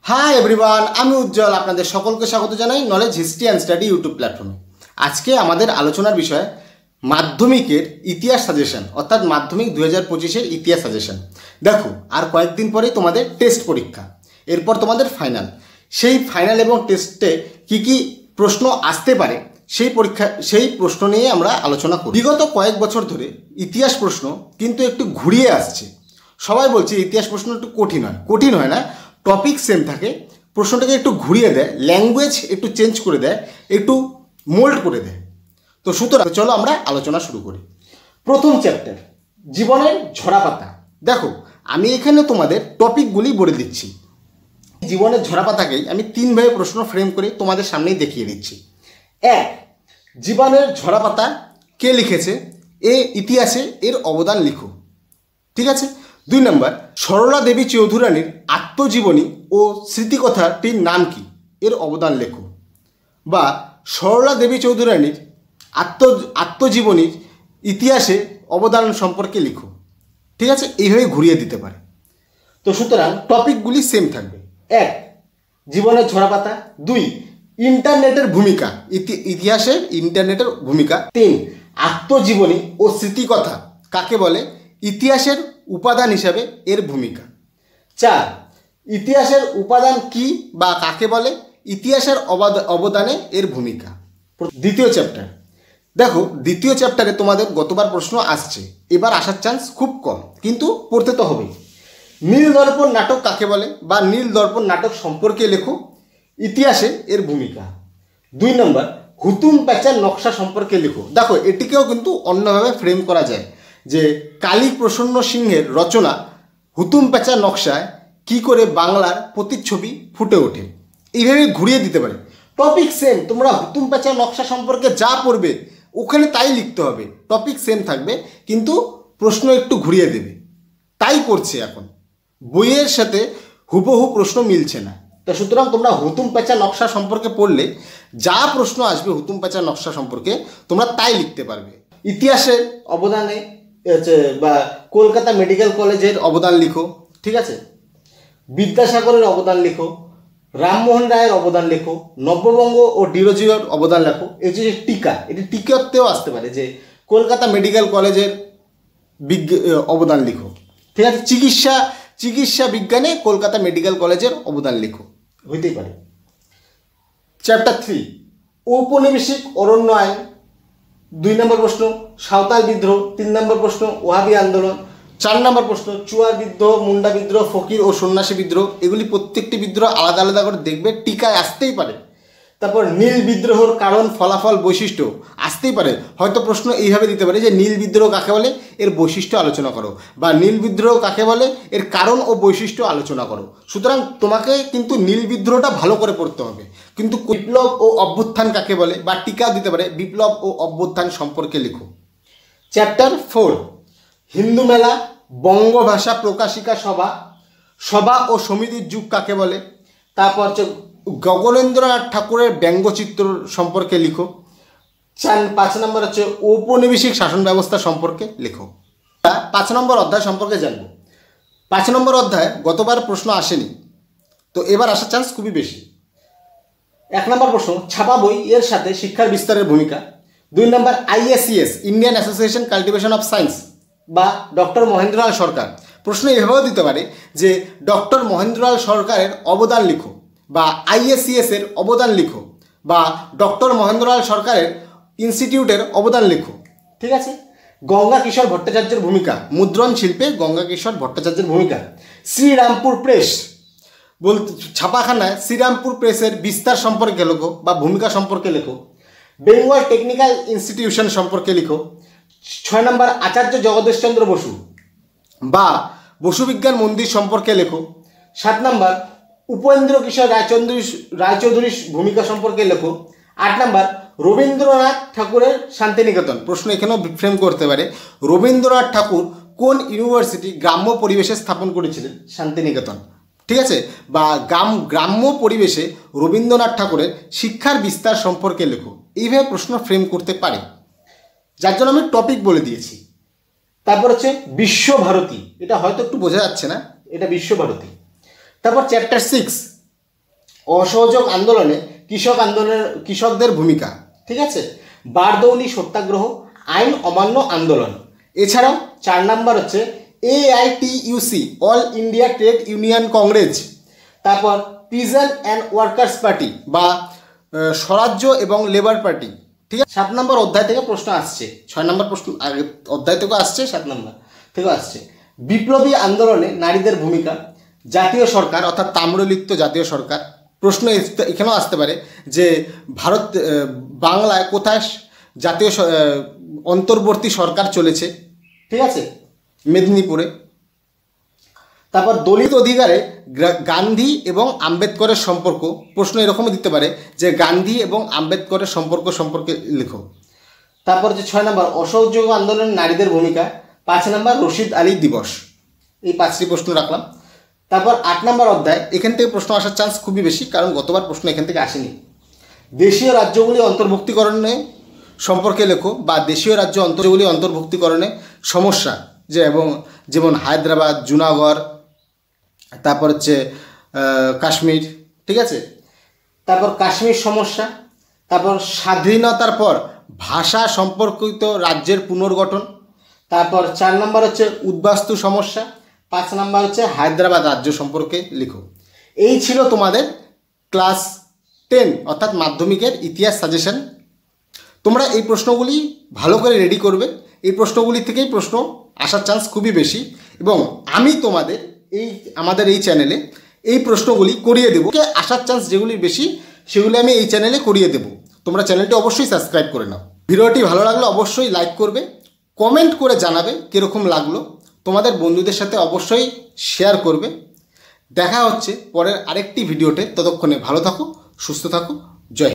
Hi everyone, আমি উজ্জ্বল আপনাদের সকলকে স্বাগত জানাই knowledge history and study YouTube প্ল্যাটফর্মে। আজকে আমাদের আলোচনার বিষয় মাধ্যমিকের ইতিহাস সাজেশন, অর্থাৎ মাধ্যমিক 2025-এর ইতিহাস সাজেশন। দেখো, আর কয়েকদিন পরেই তোমাদের টেস্ট পরীক্ষা, এরপর তোমাদের ফাইনাল। সেই ফাইনাল এবং টেস্টে কি কি প্রশ্ন আসতে পারে সেই প্রশ্ন নিয়ে আমরা আলোচনা করি। বিগত কয়েক বছর ধরে ইতিহাস প্রশ্ন কিন্তু একটু ঘুরিয়ে আসছে। সবাই বলছে ইতিহাস প্রশ্ন একটু কঠিন হয় না, টপিক সেম থাকে, প্রশ্নটাকে একটু ঘুরিয়ে দেয়, ল্যাঙ্গুয়েজ একটু চেঞ্জ করে দেয়, একটু মোল্ড করে দেয়। তো সুতরাং চলো আমরা আলোচনা শুরু করি। প্রথম চ্যাপ্টার, জীবনের ঝরাপাতা। দেখো, আমি এখানে তোমাদের টপিকগুলি বলে দিচ্ছি। জীবনের ঝরাপাতাকেই আমি তিনভাবে প্রশ্ন ফ্রেম করে তোমাদের সামনেই দেখিয়ে দিচ্ছি। এক, জীবনের ঝরাপাতা কে লিখেছে? ইতিহাসে এর অবদান লিখো। ঠিক আছে। 2 নম্বর, সরলা দেবী চৌধুরানীর আত্মজীবনী ও স্মৃতিকথাটির নাম কি? এর অবদান লেখো। বা সরলা দেবী চৌধুরানীর আত্মজীবনীর ইতিহাসে অবদান সম্পর্কে লিখো। ঠিক আছে, এইভাবে ঘুরিয়ে দিতে পারে। তো সুতরাং টপিকগুলি সেম থাকবে। 1, জীবনের ঝরাপাতা। 2, ইন্টারনেটের ভূমিকা, ইতিহাসের ইন্টারনেটের ভূমিকা। 3, আত্মজীবনী ও স্মৃতিকথা কাকে বলে? ইতিহাসের উপাদান হিসাবে এর ভূমিকা। 4, ইতিহাসের উপাদান কি বা কাকে বলে? ইতিহাসের অবদানে এর ভূমিকা। দ্বিতীয় চ্যাপ্টার। দেখো, দ্বিতীয় চ্যাপ্টারে তোমাদের গতবার প্রশ্ন আসছে, এবার আসার চান্স খুব কম, কিন্তু পড়তে তো হবেই। নীল দর্পণ নাটক কাকে বলে বা নীল দর্পণ নাটক সম্পর্কে লেখো। ইতিহাসে এর ভূমিকা। 2 নম্বর, হুতুম প্যাঁচার নকশা সম্পর্কে লেখো। দেখো, এটিকেও কিন্তু অন্যভাবে ফ্রেম করা যায় যে কালী প্রসন্ন সিংহের রচনা হুতুম প্যাঁচার নকশায় কি করে বাংলার প্রতিচ্ছবি ফুটে ওঠে। এইভাবে ঘুরিয়ে দিতে পারে। টপিক সেম, তোমরা হুতুম প্যাঁচার নকশা সম্পর্কে যা পড়বে ওখানে তাই লিখতে হবে। টপিক সেম থাকবে, কিন্তু প্রশ্ন একটু ঘুরিয়ে দেবে। তাই করছে এখন, বইয়ের সাথে হুবহু প্রশ্ন মিলছে না। তো সুতরাং তোমরা হুতুম প্যাঁচা নকশা সম্পর্কে পড়লে যা প্রশ্ন আসবে হুতুম প্যাঁচা নকশা সম্পর্কে তোমরা তাই লিখতে পারবে। ইতিহাসের অবদানে বা কলকাতা মেডিকেল কলেজের অবদান লিখো। ঠিক আছে, বিদ্যাসাগরের অবদান লিখো, রামমোহন রায়ের অবদান লেখো, নব্যবঙ্গ ও ডিরোজিওর অবদান লেখো। এই যে টিকা, এটি টিকাতেও আসতে পারে যে কলকাতা মেডিকেল কলেজের অবদান লিখো। ঠিক আছে, চিকিৎসা বিজ্ঞানে কলকাতা মেডিকেল কলেজের অবদান লিখো, হইতেই পারে। চ্যাপ্টার 3, ঔপনিবেশিক অরণ্য আইন। 2 নম্বর প্রশ্ন, সাঁওতাল বিদ্রোহ। 3 নম্বর প্রশ্ন, ওয়াহাবি আন্দোলন। 4 নম্বর প্রশ্ন, চুয়ার বিদ্রোহ, মুন্ডা বিদ্রোহ, ফকির ও সন্ন্যাসী বিদ্রোহ। এগুলি প্রত্যেকটি বিদ্রোহ আলাদা আলাদা করে দেখবে, টিকায় আসতেই পারে। তারপর নীল বিদ্রোহর কারণ, ফলাফল, বৈশিষ্ট্য আসতেই পারে। হয়তো প্রশ্ন এইভাবে দিতে পারে যে নীল বিদ্রোহ কাকে বলে, এর বৈশিষ্ট্য আলোচনা করো, বা নীল বিদ্রোহ কাকে বলে, এর কারণ ও বৈশিষ্ট্য আলোচনা করো। সুতরাং তোমাকে কিন্তু নীল বিদ্রোহটা ভালো করে পড়তে হবে। কিন্তু বিপ্লব ও অভ্যুত্থান কাকে বলে, বা টিকা দিতে পারে বিপ্লব ও অভ্যুত্থান সম্পর্কে লিখো। চ্যাপ্টার 4, হিন্দু মেলা, বঙ্গভাষা প্রকাশিকা সভা ও সমিতির যুগ কাকে বলে। তারপর হচ্ছে গগনেন্দ্রনাথ ঠাকুরের ব্যঙ্গচিত্র সম্পর্কে লিখো। 5 নম্বর হচ্ছে ঔপনিবেশিক শাসন ব্যবস্থা সম্পর্কে লেখো। 5 নম্বর অধ্যায় সম্পর্কে জানবো। 5 নম্বর অধ্যায় গতবার প্রশ্ন আসেনি, তো এবার আসার চান্স খুবই বেশি। 1 নম্বর প্রশ্ন, ছাপা বই এর সাথে শিক্ষার বিস্তারের ভূমিকা। 2 নম্বর, IACS, Indian association cultivation of science, বা ডক্টর মহেন্দ্রলাল সরকার। প্রশ্ন এভাবেও দিতে পারে যে ডক্টর মহেন্দ্রলাল সরকারের অবদান লিখো, বা IACS এর অবদান লিখো, বা ডক্টর মহেন্দ্রলাল সরকারের ইনস্টিটিউটের অবদান লিখো। ঠিক আছে। গঙ্গা কিশোর ভট্টাচার্যের ভূমিকা, মুদ্রণ শিল্পে গঙ্গা কিশোর ভট্টাচার্যের ভূমিকা। শ্রীরামপুর প্রেস ছাপাখানায় শ্রীরামপুর প্রেসের বিস্তার সম্পর্কে লেখো বা ভূমিকা সম্পর্কে লেখো। বেঙ্গল টেকনিক্যাল ইনস্টিটিউশন সম্পর্কে লিখো। 6 নম্বর, আচার্য জগদীশচন্দ্র বসু বা বসু বিজ্ঞান মন্দির সম্পর্কে লেখো। 7 নম্বর, উপেন্দ্র কিশোর রায়চৌধুরীর ভূমিকা সম্পর্কে লেখো। 8 নম্বর, রবীন্দ্রনাথ ঠাকুরের শান্তিনিকেতন। প্রশ্ন এখানেও ফ্রেম করতে পারে, রবীন্দ্রনাথ ঠাকুর কোন ইউনিভার্সিটি গ্রাম্য পরিবেশে স্থাপন করেছিলেন? শান্তিনিকেতন। ঠিক আছে, বা গ্রাম্য পরিবেশে রবীন্দ্রনাথ ঠাকুরের শিক্ষার বিস্তার সম্পর্কে লেখো। এইভাবে প্রশ্ন ফ্রেম করতে পারে, যার জন্য আমি টপিক বলে দিয়েছি। তারপর হচ্ছে বিশ্বভারতী, এটা হয়তো একটু বোঝা যাচ্ছে না, এটা বিশ্বভারতী। তারপর চ্যাপ্টার 6, অসহযোগ আন্দোলনে কৃষকদের ভূমিকা, ঠিক আছে। বারদৌলি সত্যাগ্রহ, আইন অমান্য আন্দোলন। এছাড়াও 4 নাম্বার হচ্ছে AITUC, all India trade union Congress. তারপর পিজন অ্যান্ড ওয়ার্কার্স পার্টি বা স্বরাজ্য এবং লেবার পার্টি, ঠিক আছে। 7 নম্বর অধ্যায় থেকে প্রশ্ন আসছে, 6 নম্বর প্রশ্ন অধ্যায় থেকেও আসছে, 7 নম্বর থেকেও আসছে। বিপ্লবী আন্দোলনে নারীদের ভূমিকা, জাতীয় সরকার অর্থাৎ তাম্রলিপ্ত জাতীয় সরকার। প্রশ্ন এখানেও আসতে পারে যে বাংলায় কোথায় জাতীয় অন্তর্বর্তী সরকার চলেছে, ঠিক আছে, মেদিনীপুরে। তারপর দলিত অধিকারে গান্ধী এবং আম্বেদকরের সম্পর্ক, প্রশ্ন এরকমও দিতে পারে যে গান্ধী এবং আম্বেদকরের সম্পর্কে লেখো। তারপর যে 6 নম্বর অসহযোগ আন্দোলনে নারীদের ভূমিকা, 5 নম্বর রশিদ আলী দিবস। এই 5টি প্রশ্ন রাখলাম। তারপর 8 নম্বর অধ্যায়, এখান থেকে প্রশ্ন আসার চান্স খুবই বেশি, কারণ গতবার প্রশ্ন এখান থেকে আসেনি। দেশীয় রাজ্যগুলি অন্তর্ভুক্তিকরণে সম্পর্কে লেখো, বা দেশীয় রাজ্যগুলি অন্তর্ভুক্তিকরণে সমস্যা, যেমন হায়দ্রাবাদ, জুনাগড়, তারপর হচ্ছে কাশ্মীর, ঠিক আছে। তারপর কাশ্মীর সমস্যা। তারপর স্বাধীনতার পর ভাষা সম্পর্কিত রাজ্যের পুনর্গঠন। তারপর 4 নম্বর হচ্ছে উদ্বাস্তু সমস্যা। 5 নম্বর হচ্ছে হায়দ্রাবাদ রাজ্য সম্পর্কে লিখো। এই ছিল তোমাদের ক্লাস 10 অর্থাৎ মাধ্যমিকের ইতিহাস সাজেশন। তোমরা এই প্রশ্নগুলি ভালো করে রেডি করবে, এই প্রশ্নগুলি থেকেই প্রশ্ন আসার চান্স খুবই বেশি, এবং আমি তোমাদের আমাদের এই চ্যানেলে এই প্রশ্নগুলি করিয়ে দেবো। আসার চান্স যেগুলি বেশি সেগুলি আমি এই চ্যানেলে করিয়ে দেবো। তোমরা চ্যানেলটি অবশ্যই সাবস্ক্রাইব করে নাও। ভিডিওটি ভালো লাগলে অবশ্যই লাইক করবে, কমেন্ট করে জানাবে কীরকম লাগলো, তোমাদের বন্ধুদের সাথে অবশ্যই শেয়ার করবে। দেখা হচ্ছে পরের আরেকটি ভিডিওতে, ততক্ষণে ভালো থাকো, সুস্থ থাকো, জয়।